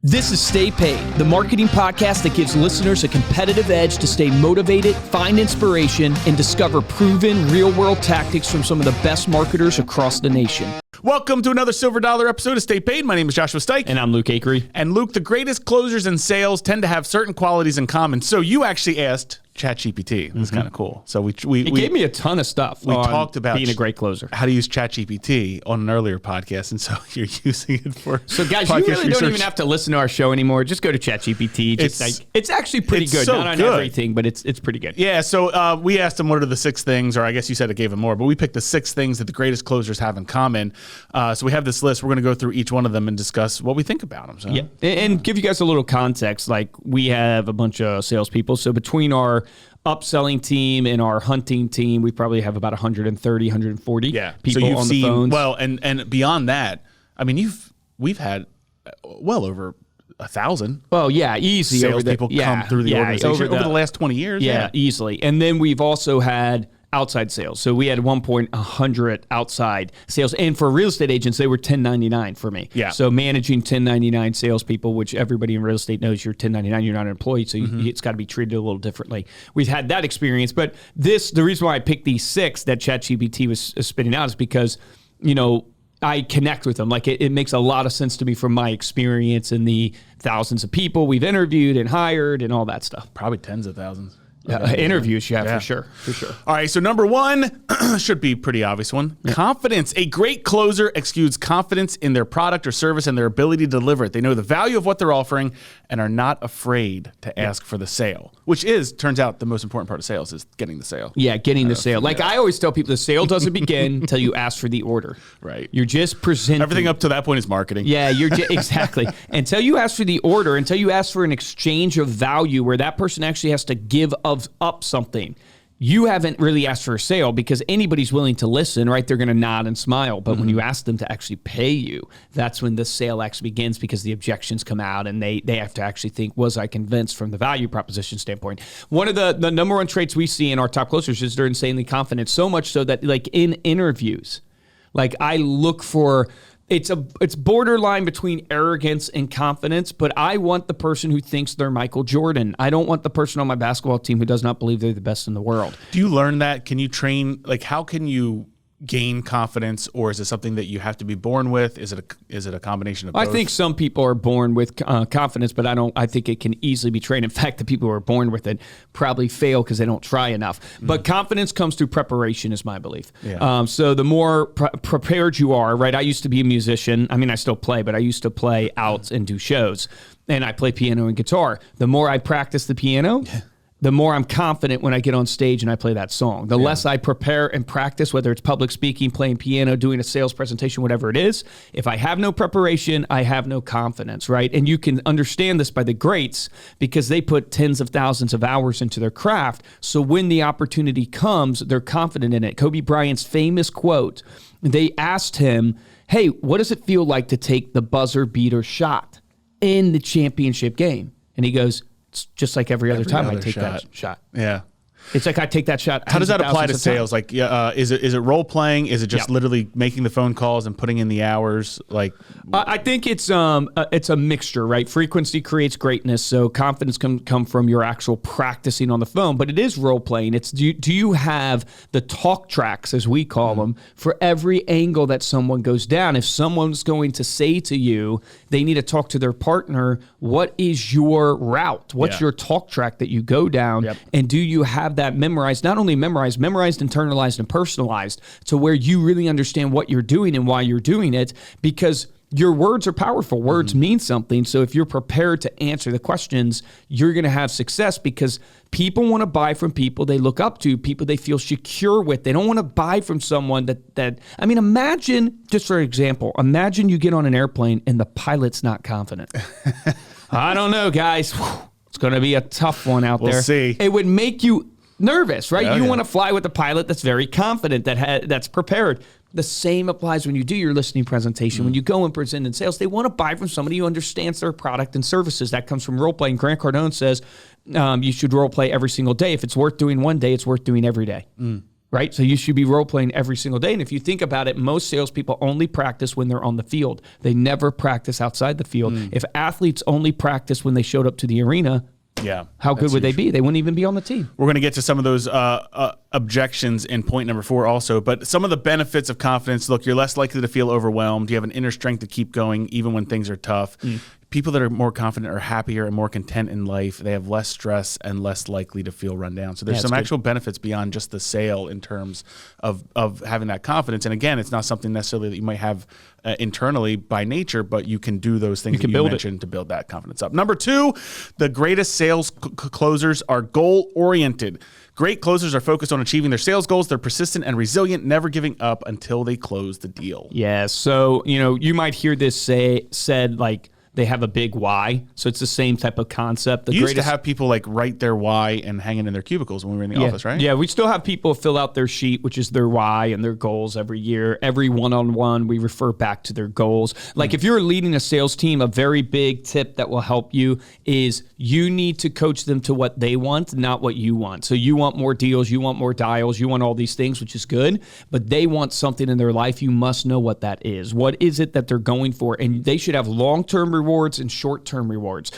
This is Stay Paid, the marketing podcast that gives listeners a competitive edge to stay motivated, find inspiration, and discover proven real-world tactics from some of the best marketers across the nation. Welcome to another Silver Dollar episode of Stay Paid. My name is Joshua Stike. And I'm Luke Akery. And Luke, the greatest closers in sales tend to have certain qualities in common. So you actually asked ChatGPT. That's kind of cool. So we gave me a ton of stuff. We talked about being a great closer, how to use ChatGPT on an earlier podcast, and so you're using it for. So guys, you really don't even have to listen to our show anymore. Just go to ChatGPT. It's actually pretty good. So Not on good. everything, but it's pretty good. Yeah. So we asked him what are the 6 things, or I guess you said it gave him more, but we picked the 6 things that the greatest closers have in common. So we have this list. We're going to go through each one of them and discuss what we think about them. So. Yeah, and give you guys a little context. Like, we have a bunch of salespeople, so between our upselling team and our hunting team, we probably have about 130, 140 people so you've on seen, the phones. Well, and beyond that, I mean, we've had well over 1,000. Oh yeah, easy. Salespeople come through the organization over the last 20 years. Yeah, easily. And then we've also had outside sales. So we had at one point 100 outside sales. And for real estate agents, they were 1099 for me. Yeah. So managing 1099 salespeople, which everybody in real estate knows you're 1099, you're not an employee. So it's got to be treated a little differently. We've had that experience. But the reason why I picked these 6 that ChatGPT was spitting out is because, I connect with them. Like, it makes a lot of sense to me from my experience and the thousands of people we've interviewed and hired and all that stuff. Probably tens of thousands. Interviews, for sure. All right, so number 1 should be a pretty obvious one. Yeah. Confidence. A great closer exudes confidence in their product or service and their ability to deliver it. They know the value of what they're offering and are not afraid to ask for the sale, which turns out the most important part of sales is getting the sale. Yeah, getting the sale. Like, I always tell people, the sale doesn't begin until you ask for the order. Right. You're just presenting. Everything up to that point is marketing. Yeah, exactly. Until you ask for the order, until you ask for an exchange of value where that person actually has to give up something, you haven't really asked for a sale, because anybody's willing to listen, right? They're going to nod and smile. But when you ask them to actually pay you, that's when the sale actually begins, because the objections come out and they have to actually think, was I convinced from the value proposition standpoint? One of the number one traits we see in our top closers is they're insanely confident, so much so that, like, in interviews, like, I look for, it's borderline between arrogance and confidence, but I want the person who thinks they're Michael Jordan. I don't want the person on my basketball team who does not believe they're the best in the world. Do you learn that? Can you train, like, how can you gain confidence, or is it something that you have to be born with? Is it a combination of both? I think some people are born with confidence, but I think it can easily be trained. In fact, the people who are born with it probably fail because they don't try enough. But confidence comes through preparation, is my belief. Yeah. So the more prepared you are, right? I used to be a musician. I mean, I still play, but I used to play out and do shows. And I play piano and guitar. The more I practice the piano, the more I'm confident when I get on stage and I play that song. The less I prepare and practice, whether it's public speaking, playing piano, doing a sales presentation, whatever it is, if I have no preparation, I have no confidence, right? And you can understand this by the greats, because they put tens of thousands of hours into their craft. So when the opportunity comes, they're confident in it. Kobe Bryant's famous quote, they asked him, hey, what does it feel like to take the buzzer beater shot in the championship game? And he goes, it's just like every other time I take that shot. Yeah. It's like I take that shot. How does that apply to sales? Like, is it role playing? Is it just literally making the phone calls and putting in the hours? Like, I think it's a mixture, right? Frequency creates greatness, so confidence can come from your actual practicing on the phone. But it is role playing. It's do you have the talk tracks, as we call them, for every angle that someone goes down? If someone's going to say to you, they need to talk to their partner, what is your route? What's your talk track that you go down? Yep. And do you have that memorized, not only memorized, internalized, and personalized, to where you really understand what you're doing and why you're doing it? Because your words are powerful. Words mean something. So if you're prepared to answer the questions, you're going to have success, because people want to buy from people they look up to, people they feel secure with. They don't want to buy from someone that I mean, imagine, just for example, imagine you get on an airplane and the pilot's not confident. I don't know, guys. It's going to be a tough one out there. We'll see. It would make you nervous, right? Oh, you want to fly with a pilot that's very confident, that's prepared. The same applies when you do your listening presentation. When you go and present in sales, they want to buy from somebody who understands their product and services. That comes from role playing. Grant Cardone says you should role play every single day. If it's worth doing one day, it's worth doing every day. right? So you should be role playing every single day. And if you think about it, most salespeople only practice when they're on the field. They never practice outside the field. If athletes only practice when they showed up to the arena, how good would they be? They wouldn't even be on the team. We're going to get to some of those objections in point number 4 also, but some of the benefits of confidence. Look, you're less likely to feel overwhelmed. You have an inner strength to keep going even when things are tough. People that are more confident are happier and more content in life. They have less stress and less likely to feel run down. So there's some actual benefits beyond just the sale in terms of having that confidence. And again, it's not something necessarily that you might have internally by nature, but you can do those things that you mentioned to build that confidence up. Number 2, the greatest sales closers are goal-oriented. Great closers are focused on achieving their sales goals. They're persistent and resilient, never giving up until they close the deal. Yeah. So, you might hear this said like, they have a big why. So it's the same type of concept. You used to have people like write their why and hang it in their cubicles when we were in the office, right? Yeah, we still have people fill out their sheet, which is their why and their goals every year. Every one-on-one, we refer back to their goals. Like if you're leading a sales team, a very big tip that will help you is you need to coach them to what they want, not what you want. So you want more deals, you want more dials, you want all these things, which is good, but they want something in their life. You must know what that is. What is it that they're going for? And they should have long-term rewards and short-term rewards.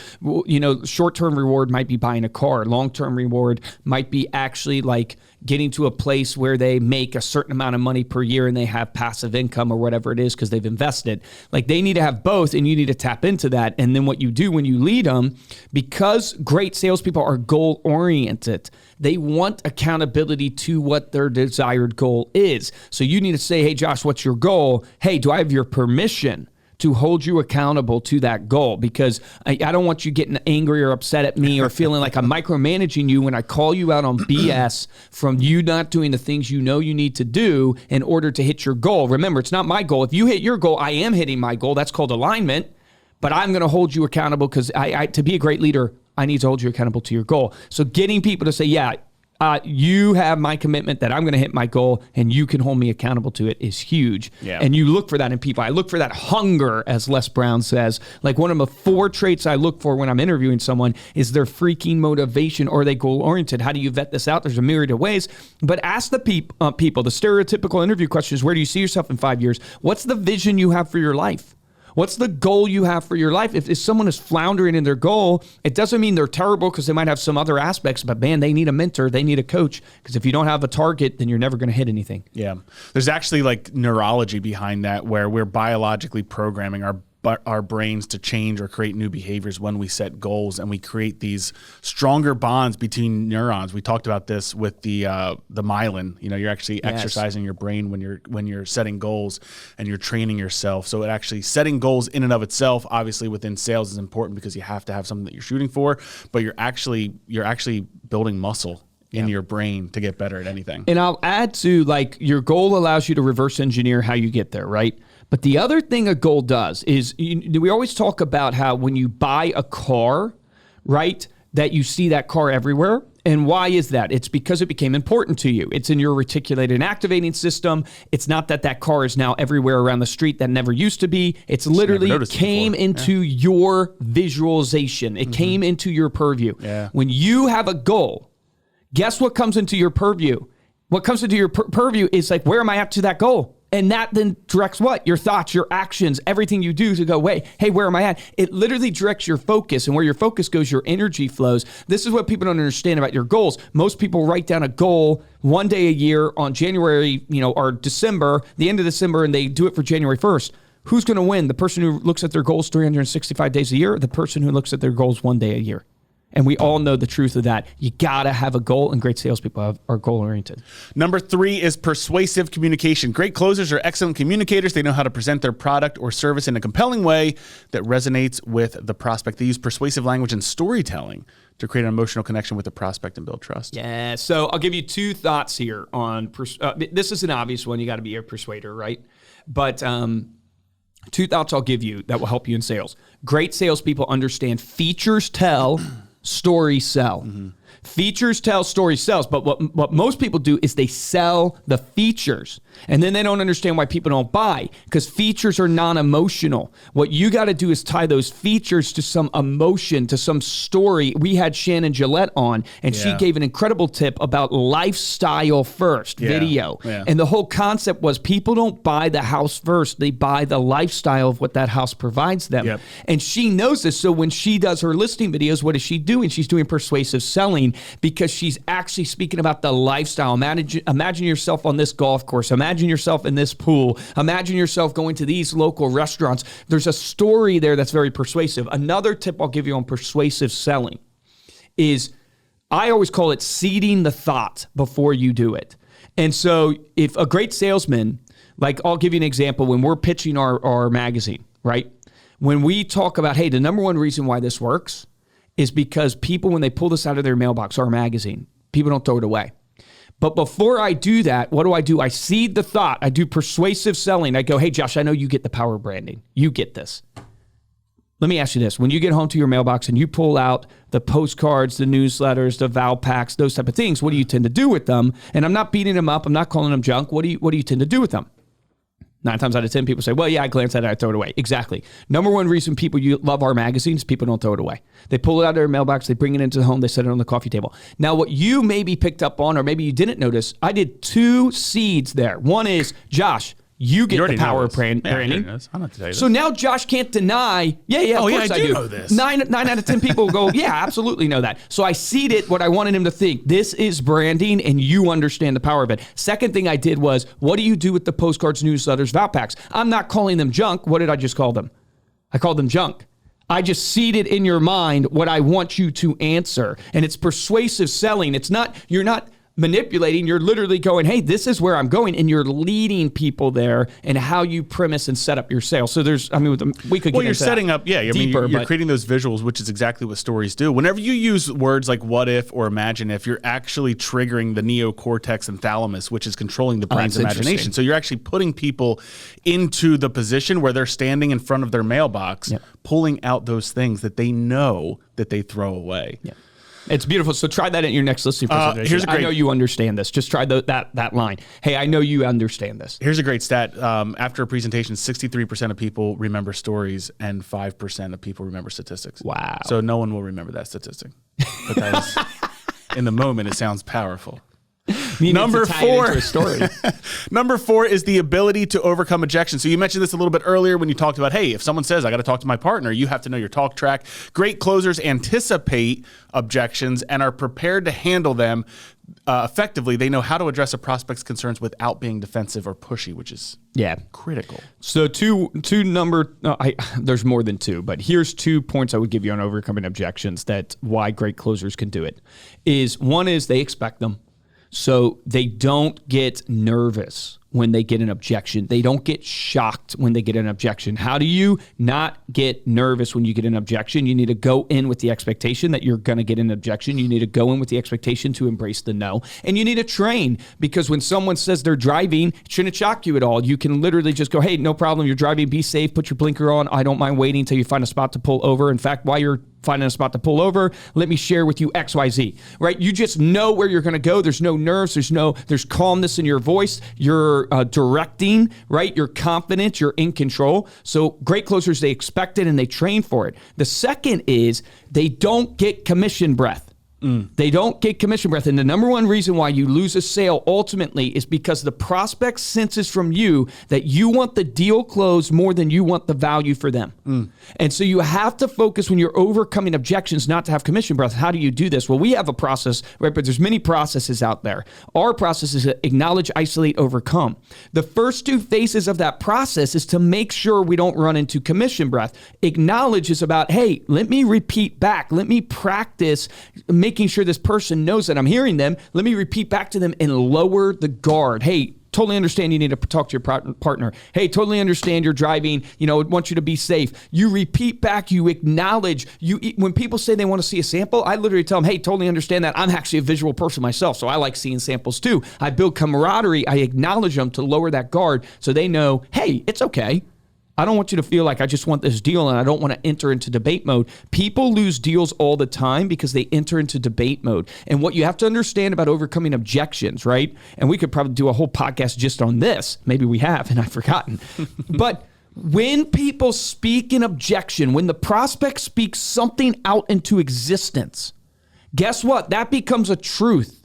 Short-term reward might be buying a car. Long-term reward might be actually like getting to a place where they make a certain amount of money per year and they have passive income or whatever it is because they've invested. Like they need to have both, and you need to tap into that. And then what you do when you lead them, because great salespeople are goal-oriented, they want accountability to what their desired goal is. So you need to say, hey, Josh, what's your goal? Hey, do I have your permission to hold you accountable to that goal? Because I don't want you getting angry or upset at me or feeling like I'm micromanaging you when I call you out on BS from you not doing the things you know you need to do in order to hit your goal. Remember, it's not my goal. If you hit your goal, I am hitting my goal. That's called alignment. But I'm going to hold you accountable because to be a great leader, I need to hold you accountable to your goal. So getting people to say, yeah, you have my commitment that I'm going to hit my goal and you can hold me accountable to it is huge. Yeah. And you look for that in people. I look for that hunger, as Les Brown says. Like one of the 4 traits I look for when I'm interviewing someone is their freaking motivation, or are they goal-oriented? How do you vet this out? There's a myriad of ways. But ask the people, the stereotypical interview question is, where do you see yourself in 5 years? What's the vision you have for your life? What's the goal you have for your life? If someone is floundering in their goal, it doesn't mean they're terrible because they might have some other aspects, but man, they need a mentor, they need a coach, because if you don't have a target, then you're never going to hit anything. Yeah. There's actually like neurology behind that, where we're biologically programming our brains to change or create new behaviors when we set goals, and we create these stronger bonds between neurons. We talked about this with the myelin. You're actually exercising your brain when you're setting goals and you're training yourself. So it actually, setting goals in and of itself, obviously within sales, is important because you have to have something that you're shooting for, but you're actually building muscle in your brain to get better at anything. And I'll add to, like, your goal allows you to reverse engineer how you get there, right? But the other thing a goal does is, we always talk about how when you buy a car, right, that you see that car everywhere. And why is that? It's because it became important to you. It's in your reticulated and activating system. It's not that car is now everywhere around the street that never used to be. It's literally came into your visualization. It came into your purview. Yeah. When you have a goal, guess what comes into your purview? What comes into your purview is like, where am I at to that goal? And that then directs what? Your thoughts, your actions, everything you do to go, wait, hey, where am I at? It literally directs your focus, and where your focus goes, your energy flows. This is what people don't understand about your goals. Most people write down a goal one day a year on January, or December, the end of December, and they do it for January 1st. Who's going to win? The person who looks at their goals 365 days a year, or the person who looks at their goals one day a year? And we all know the truth of that. You got to have a goal, and great salespeople are goal-oriented. Number 3 is persuasive communication. Great closers are excellent communicators. They know how to present their product or service in a compelling way that resonates with the prospect. They use persuasive language and storytelling to create an emotional connection with the prospect and build trust. Yeah, so I'll give you 2 thoughts here on this is an obvious one. You got to be a persuader, right? But 2 thoughts I'll give you that will help you in sales. Great salespeople understand features tell, stories sell. Features tell, stories sells. But what most people do is they sell the features. And then they don't understand why people don't buy, because features are non-emotional. What you got to do is tie those features to some emotion, to some story. We had Shannon Gillette on, and she gave an incredible tip about lifestyle first video. Yeah. And the whole concept was people don't buy the house first. They buy the lifestyle of what that house provides them. Yep. And she knows this. So when she does her listing videos, what is she doing? She's doing persuasive selling, because she's actually speaking about the lifestyle. Imagine yourself on this golf course. Imagine yourself in this pool. Imagine yourself going to these local restaurants. There's a story there that's very persuasive. Another tip I'll give you on persuasive selling is, I always call it seeding the thought before you do it. And so if a great salesman, like I'll give you an example, when we're pitching our magazine, right? When we talk about, hey, the number one reason why this works is because people, when they pull this out of their mailbox, our magazine, people don't throw it away. But before I do that, what do? I seed the thought. I do persuasive selling. I go, hey, Josh, I know you get the power of branding. You get this. Let me ask you this. When you get home to your mailbox and you pull out the postcards, the newsletters, the Val packs, those type of things, what do you tend to do with them? And I'm not beating them up. I'm not calling them junk. What do you tend to do with them? 9 times out of 10, people say, well, yeah, I glance at it, I throw it away. Exactly. Number one reason people love our magazines, people don't throw it away. They pull it out of their mailbox, they bring it into the home, they set it on the coffee table. Now, what you maybe picked up on, or maybe you didn't notice, I did 2 seeds there. One is, Josh, you get the power of branding. I'm not tell you so now Josh can't deny, of course I do know this. 9 out of 10 people go, yeah, absolutely know that. So I seeded what I wanted him to think. This is branding, and you understand the power of it. Second thing I did was, what do you do with the postcards, newsletters, Val packs? I'm not calling them junk. What did I just call them? I called them junk. I just seeded in your mind what I want you to answer. And it's persuasive selling. You're not manipulating, you're literally going, hey, this is where I'm going, and you're leading people there and how you premise and set up your sale. So we could get you're setting up, deeper, you're creating those visuals, which is exactly what stories do. Whenever you use words like what if or imagine if, you're actually triggering the neocortex and thalamus, which is controlling the brain's imagination. So you're actually putting people into the position where they're standing in front of their mailbox, pulling out those things that they know that they throw away. Yeah. It's beautiful. So try that in your next listing presentation. I know you understand this. Just try that line. Hey, I know you understand this. Here's a great stat. After a presentation, 63% of people remember stories and 5% of people remember statistics. Wow. So no one will remember that statistic. But that was, in the moment, it sounds powerful. Number 4. Number 4 is the ability to overcome objections. So you mentioned this a little bit earlier when you talked about, hey, if someone says, I got to talk to my partner, you have to know your talk track. Great closers anticipate objections and are prepared to handle them effectively. They know how to address a prospect's concerns without being defensive or pushy, which is critical. So there's more than 2, but here's 2 points I would give you on overcoming objections that why great closers can do it. One is they expect them. So they don't get nervous when they get an objection. They don't get shocked when they get an objection. How do you not get nervous when you get an objection? You need to go in with the expectation that you're going to get an objection. You need to go in with the expectation to embrace the no. And you need to train, because when someone says they're driving, it shouldn't shock you at all. You can literally just go, hey, no problem. You're driving. Be safe. Put your blinker on. I don't mind waiting until you find a spot to pull over. In fact, while you're finding a spot to pull over, let me share with you XYZ, right? You just know where you're going to go. There's no nerves. There's calmness in your voice. You're directing, right? You're confident. You're in control. So great closers, they expect it and they train for it. The second is they don't get commission breath. They don't get commission breath. And the number one reason why you lose a sale ultimately is because the prospect senses from you that you want the deal closed more than you want the value for them. And so you have to focus when you're overcoming objections not to have commission breath. How do you do this? Well, we have a process, right? But there's many processes out there. Our process is acknowledge, isolate, overcome. The first 2 phases of that process is to make sure we don't run into commission breath. Acknowledge is about, hey, let me repeat back. Let me practice making sure this person knows that I'm hearing them. Let me repeat back to them and lower the guard. Hey, totally understand you need to talk to your partner. Hey, totally understand you're driving. I want you to be safe. You repeat back, you acknowledge. When people say they want to see a sample, I literally tell them, hey, totally understand that. I'm actually a visual person myself, so I like seeing samples too. I build camaraderie. I acknowledge them to lower that guard so they know, hey, it's okay. I don't want you to feel like I just want this deal and I don't want to enter into debate mode. People lose deals all the time because they enter into debate mode. And what you have to understand about overcoming objections, right? And we could probably do a whole podcast just on this. Maybe we have, and I've forgotten. But when people speak an objection, when the prospect speaks something out into existence, guess what? That becomes a truth.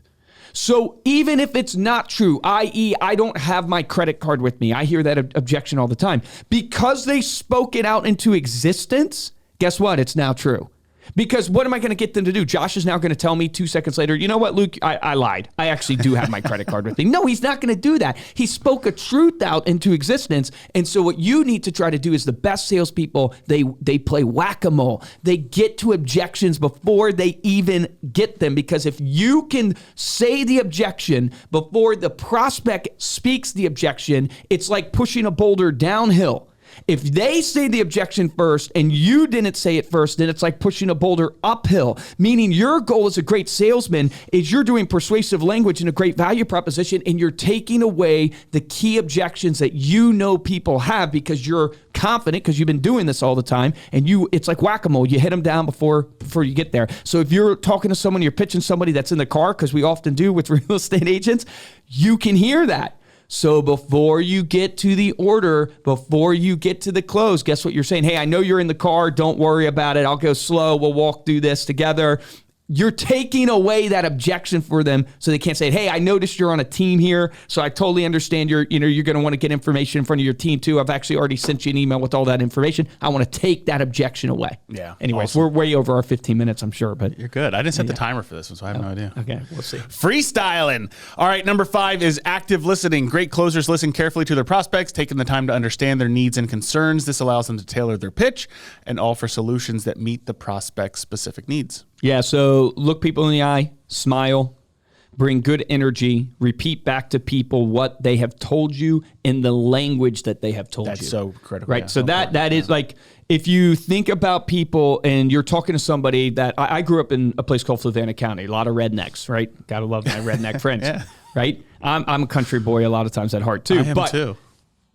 So even if it's not true, i.e., I don't have my credit card with me, I hear that objection all the time. Because they spoke it out into existence, guess what? It's now true. Because what am I going to get them to do? Josh is now going to tell me 2 seconds later, you know what, Luke, I lied. I actually do have my credit card with me. No, he's not going to do that. He spoke a truth out into existence. And so what you need to try to do is the best salespeople, they play whack-a-mole. They get to objections before they even get them. Because if you can say the objection before the prospect speaks the objection, it's like pushing a boulder downhill. If they say the objection first and you didn't say it first, then it's like pushing a boulder uphill, meaning your goal as a great salesman is you're doing persuasive language and a great value proposition, and you're taking away the key objections that you know people have because you're confident because you've been doing this all the time, and it's like whack-a-mole. You hit them down before you get there. So if you're talking to someone, you're pitching somebody that's in the car, because we often do with real estate agents, you can hear that. So before you get to the order, before you get to the close, guess what you're saying? Hey, I know you're in the car. Don't worry about it. I'll go slow. We'll walk through this together. You're taking away that objection for them so they can't say, hey, I noticed you're on a team here, so I totally understand you're going to want to get information in front of your team too. I've actually already sent you an email with all that information. I want to take that objection away. Yeah. Anyways, awesome. We're way over our 15 minutes, I'm sure. But you're good. I didn't set the timer for this one, so I have no idea. Okay, we'll see. Freestyling. All right, number 5 is active listening. Great closers listen carefully to their prospects, taking the time to understand their needs and concerns. This allows them to tailor their pitch and offer solutions that meet the prospect's specific needs. Yeah, so look people in the eye, smile, bring good energy, repeat back to people what they have told you in the language that they have told you. That's so critical. Right, so that is like, if you think about people and you're talking to somebody that, I grew up in a place called Fluvanna County, a lot of rednecks, right? Gotta love my redneck friends, Yeah. right? I'm a country boy a lot of times at heart too. I am too.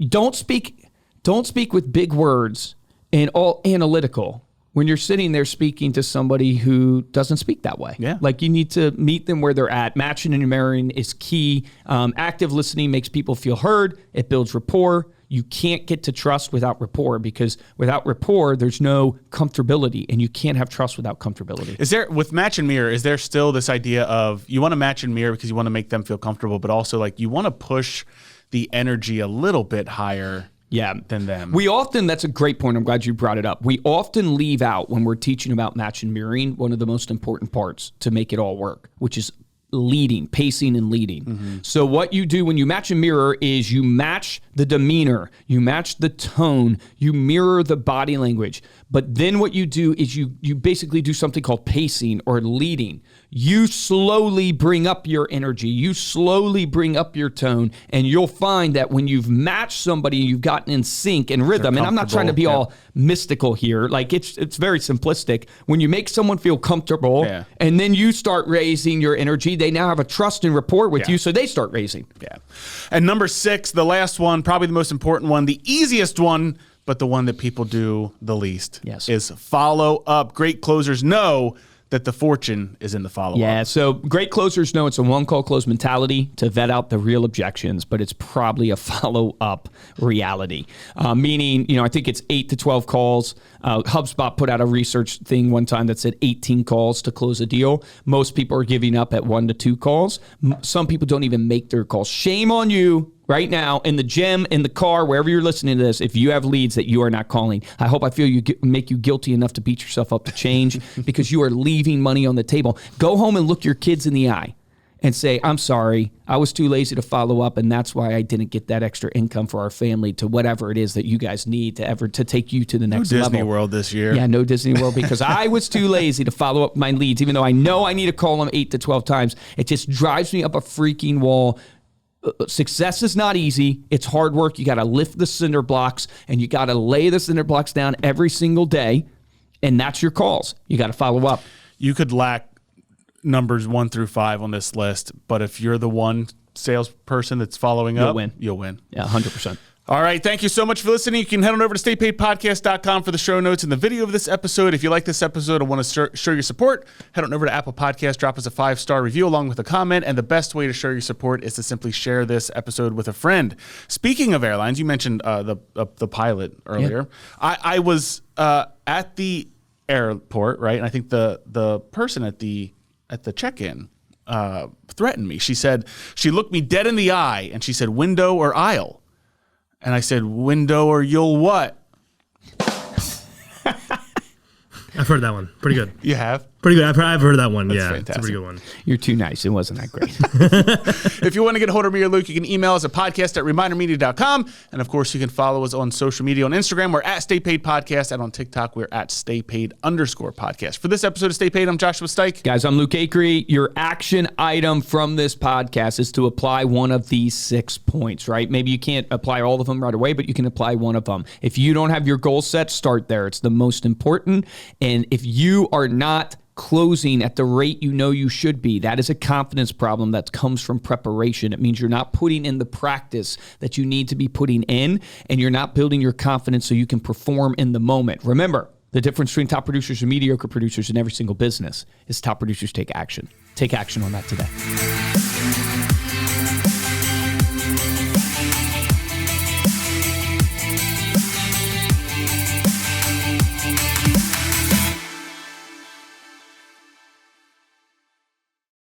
Don't speak with big words and all analytical when you're sitting there speaking to somebody who doesn't speak that way. Yeah. Like, you need to meet them where they're at. Matching and mirroring is key. Active listening makes people feel heard. It builds rapport. You can't get to trust without rapport, because without rapport, there's no comfortability, and you can't have trust without comfortability. Is there, with match and mirror, is there still this idea of you want to match and mirror because you want to make them feel comfortable, but also like you want to push the energy a little bit higher than them? That's a great point. I'm glad you brought it up. We often leave out, when we're teaching about match and mirroring, one of the most important parts to make it all work, which is leading, pacing and leading. Mm-hmm. So what you do when you match and mirror is you match the demeanor, you match the tone, you mirror the body language. But then what you do is you basically do something called pacing or leading. You slowly bring up your energy, you slowly bring up your tone, and you'll find that when you've matched somebody, you've gotten in sync and rhythm, and I'm not trying to be all mystical here, like it's very simplistic. When you make someone feel comfortable and then you start raising your energy, they now have a trust and rapport with you, so they start raising. Yeah. And number 6, the last one, probably the most important one, the easiest one, but the one that people do the least, is follow up. Great closers know that the fortune is in the follow-up. Yeah, so great closers know it's a one-call close mentality to vet out the real objections, but it's probably a follow-up reality. Meaning, I think it's 8 to 12 calls. HubSpot put out a research thing one time that said 18 calls to close a deal. Most people are giving up at 1 to 2 calls. Some people don't even make their calls. Shame on you. Right now, in the gym, in the car, wherever you're listening to this, if you have leads that you are not calling, I hope I feel make you guilty enough to beat yourself up to change because you are leaving money on the table. Go home and look your kids in the eye and say, I'm sorry, I was too lazy to follow up, and that's why I didn't get that extra income for our family to whatever it is that you guys need to take you to the next level. No Disney World this year. Yeah, no Disney World, because I was too lazy to follow up my leads, even though I know I need to call them 8 to 12 times. It just drives me up a freaking wall. Success is not easy. It's hard work. You got to lift the cinder blocks, and you got to lay the cinder blocks down every single day, and that's your calls. You got to follow up. You could lack numbers 1 through 5 on this list, but if you're the one salesperson that's following up, you'll win. Yeah, 100%. All right. Thank you so much for listening. You can head on over to staypaidpodcast.com for the show notes and the video of this episode. If you like this episode and want to show your support, head on over to Apple Podcasts, drop us a 5-star review along with a comment. And the best way to show your support is to simply share this episode with a friend. Speaking of airlines, you mentioned the pilot earlier. Yeah. I was at the airport, right? And I think the person at the check-in threatened me. She said, she looked me dead in the eye and she said, window or aisle? And I said, window or you'll what? I've heard that one. Pretty good. You have? Pretty good. I've heard that one. That's yeah, fantastic. It's a pretty good one. You're too nice. It wasn't that great. If you want to get a hold of me or Luke, you can email us at podcast@remindermedia.com. And of course, you can follow us on social media. On Instagram, we're at Stay Paid Podcast. And on TikTok, we're at StayPaid_podcast. For this episode of Stay Paid, I'm Joshua Stike. Guys, I'm Luke Acree. Your action item from this podcast is to apply one of these 6 points, right? Maybe you can't apply all of them right away, but you can apply one of them. If you don't have your goal set, start there. It's the most important. And if you are not closing at the rate you know you should be, that is a confidence problem that comes from preparation. It means you're not putting in the practice that you need to be putting in, and you're not building your confidence so you can perform in the moment. Remember, the difference between top producers and mediocre producers in every single business is top producers take action. Take action on that today.